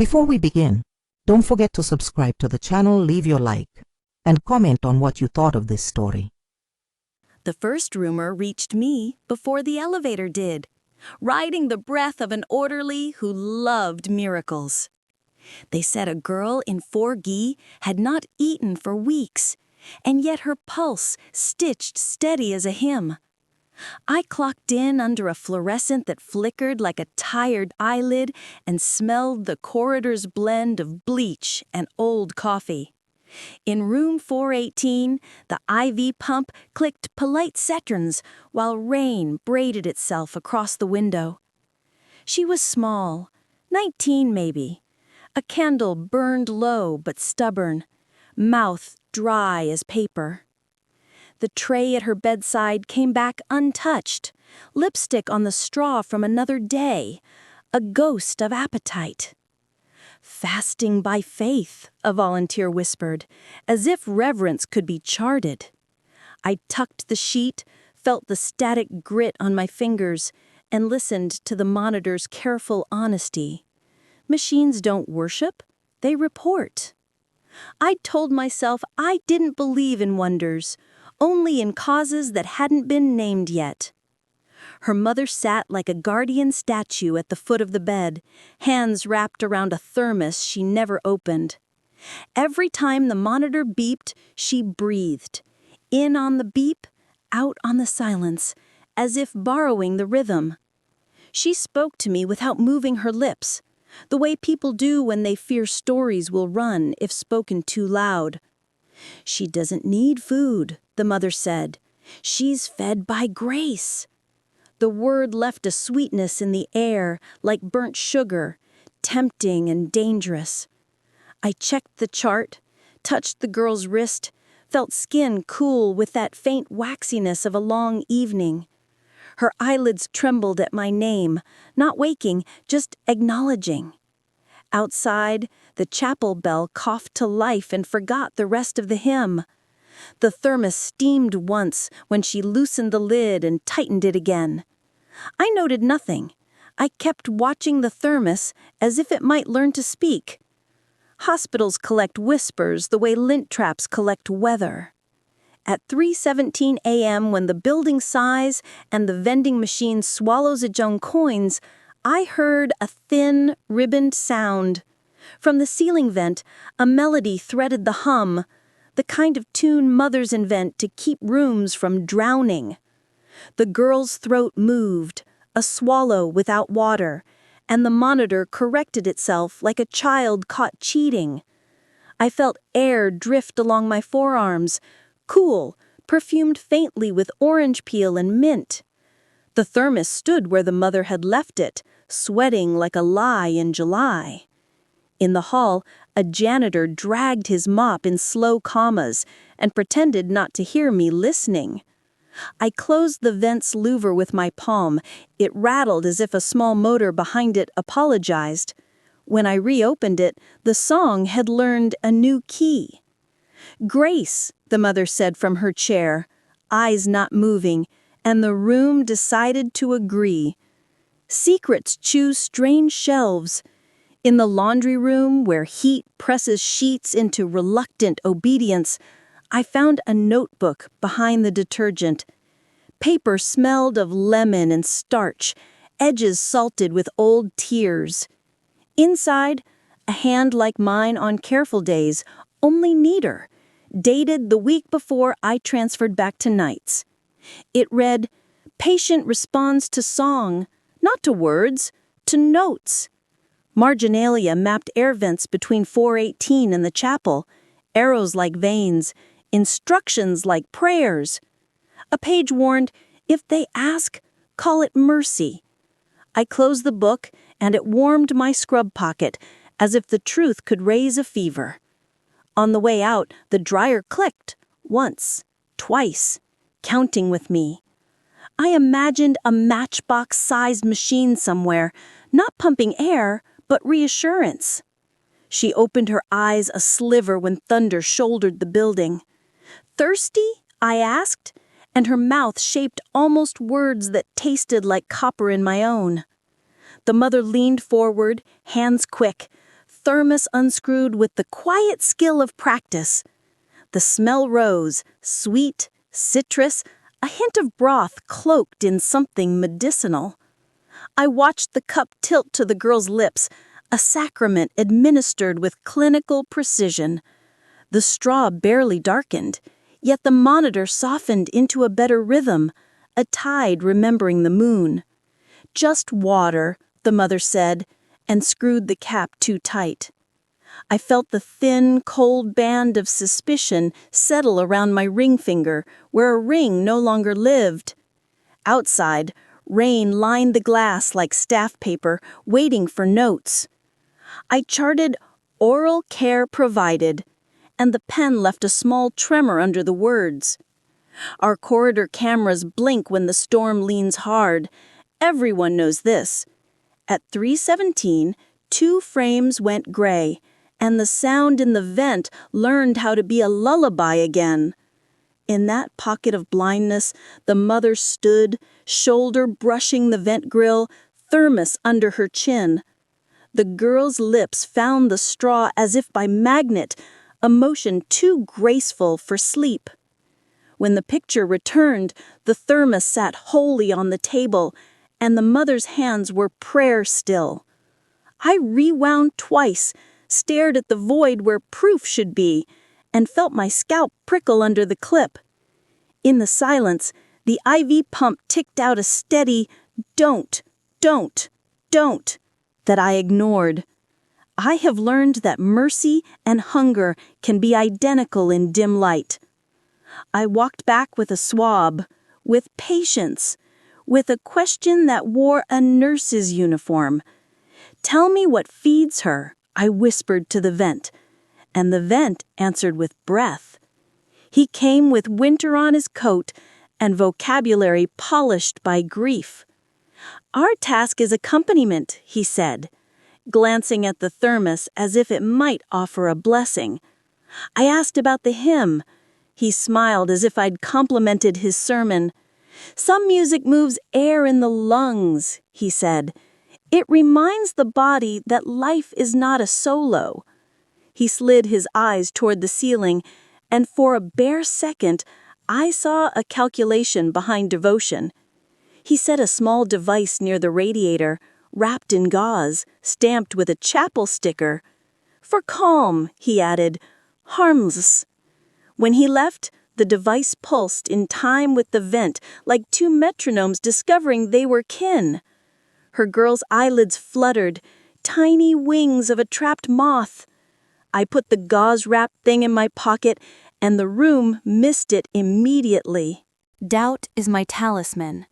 Before we begin, don't forget to subscribe to the channel, leave your like, and comment on what you thought of this story. The first rumor reached me before the elevator did, riding the breath of an orderly who loved miracles. They said a girl in 4G had not eaten for weeks, and yet her pulse stitched steady as a hymn. I clocked in under a fluorescent that flickered like a tired eyelid and smelled the corridor's blend of bleach and old coffee. In room 418, the IV pump clicked polite seconds while rain braided itself across the window. She was small, 19 maybe. A candle burned low but stubborn, mouth dry as paper. The tray at her bedside came back untouched, lipstick on the straw from another day, a ghost of appetite. "Fasting by faith," a volunteer whispered, as if reverence could be charted. I tucked the sheet, felt the static grit on my fingers, and listened to the monitor's careful honesty. Machines don't worship, they report. I told myself I didn't believe in wonders, only in causes that hadn't been named yet. Her mother sat like a guardian statue at the foot of the bed, hands wrapped around a thermos she never opened. Every time the monitor beeped, she breathed. In on the beep, out on the silence, as if borrowing the rhythm. She spoke to me without moving her lips, the way people do when they fear stories will run if spoken too loud. "She doesn't need food," the mother said. "She's fed by grace." The word left a sweetness in the air, like burnt sugar, tempting and dangerous. I checked the chart, touched the girl's wrist, felt skin cool with that faint waxiness of a long evening. Her eyelids trembled at my name, not waking, just acknowledging. Outside, the chapel bell coughed to life and forgot the rest of the hymn. The thermos steamed once when she loosened the lid and tightened it again. I noted nothing. I kept watching the thermos as if it might learn to speak. Hospitals collect whispers the way lint traps collect weather. At 3:17 a.m., when the building sighs and the vending machine swallows its own coins, I heard a thin, ribboned sound. From the ceiling vent, a melody threaded the hum, the kind of tune mothers invent to keep rooms from drowning. The girl's throat moved, a swallow without water, and the monitor corrected itself like a child caught cheating. I felt air drift along my forearms, cool, perfumed faintly with orange peel and mint. The thermos stood where the mother had left it, sweating like a lie in July. In the hall, a janitor dragged his mop in slow commas and pretended not to hear me listening. I closed the vent's louver with my palm. It rattled as if a small motor behind it apologized. When I reopened it, the song had learned a new key. "Grace," the mother said from her chair, eyes not moving, and the room decided to agree. Secrets choose strange shelves. In the laundry room, where heat presses sheets into reluctant obedience, I found a notebook behind the detergent. Paper smelled of lemon and starch, edges salted with old tears. Inside, a hand like mine on careful days, only neater, dated the week before I transferred back to nights. It read, "Patient responds to song, not to words, to notes." Marginalia mapped air vents between 418 and the chapel, arrows like veins, instructions like prayers. A page warned, "If they ask, call it mercy." I closed the book, and it warmed my scrub pocket, as if the truth could raise a fever. On the way out, the dryer clicked, once, twice, counting with me. I imagined a matchbox-sized machine somewhere, not pumping air, but reassurance. She opened her eyes a sliver when thunder shouldered the building. "Thirsty?" I asked, and her mouth shaped almost words that tasted like copper in my own. The mother leaned forward, hands quick, thermos unscrewed with the quiet skill of practice. The smell rose, sweet, citrus, a hint of broth cloaked in something medicinal. I watched the cup tilt to the girl's lips, a sacrament administered with clinical precision. The straw barely darkened, yet the monitor softened into a better rhythm, a tide remembering the moon. "Just water," the mother said, and screwed the cap too tight. I felt the thin, cold band of suspicion settle around my ring finger, where a ring no longer lived. Outside, rain lined the glass like staff paper, waiting for notes. I charted "oral care provided," and the pen left a small tremor under the words. Our corridor cameras blink when the storm leans hard. Everyone knows this. At 3:17, 2 frames went gray, and the sound in the vent learned how to be a lullaby again. In that pocket of blindness, the mother stood, shoulder brushing the vent grill, thermos under her chin. The girl's lips found the straw as if by magnet, a motion too graceful for sleep. When the picture returned, the thermos sat wholly on the table, and the mother's hands were prayer still. I rewound twice, stared at the void where proof should be, and felt my scalp prickle under the clip. In the silence, the IV pump ticked out a steady "don't, don't, don't" that I ignored. I have learned that mercy and hunger can be identical in dim light. I walked back with a swab, with patience, with a question that wore a nurse's uniform. "Tell me what feeds her," I whispered to the vent, and the vent answered with breath. He came with winter on his coat and vocabulary polished by grief. "Our task is accompaniment," he said, glancing at the thermos as if it might offer a blessing. I asked about the hymn. He smiled as if I'd complimented his sermon. "Some music moves air in the lungs," he said. "It reminds the body that life is not a solo." He slid his eyes toward the ceiling, and for a bare second, I saw a calculation behind devotion. He set a small device near the radiator, wrapped in gauze, stamped with a chapel sticker. "For calm," he added, "harmless." When he left, the device pulsed in time with the vent, like 2 metronomes discovering they were kin. Her girl's eyelids fluttered, tiny wings of a trapped moth. I put the gauze-wrapped thing in my pocket, and the room missed it immediately. Doubt is my talisman.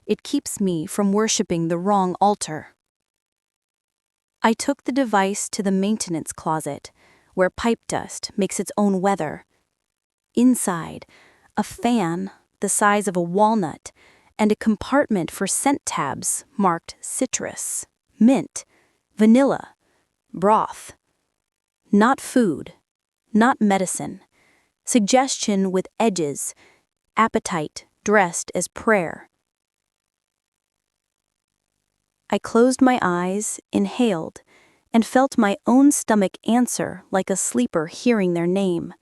It keeps me from worshiping the wrong altar. I took the device to the maintenance closet, where pipe dust makes its own weather. Inside, a fan the size of a walnut and a compartment for scent tabs marked citrus, mint, vanilla, broth. Not food, not medicine. Suggestion with edges, appetite dressed as prayer. I closed my eyes, inhaled, and felt my own stomach answer like a sleeper hearing their name.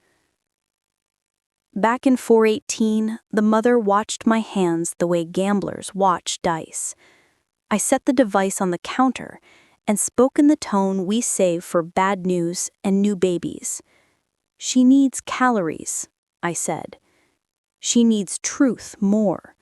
Back in 418, the mother watched my hands the way gamblers watch dice. I set the device on the counter and spoke in the tone we save for bad news and new babies. "She needs calories," I said. "She needs truth more.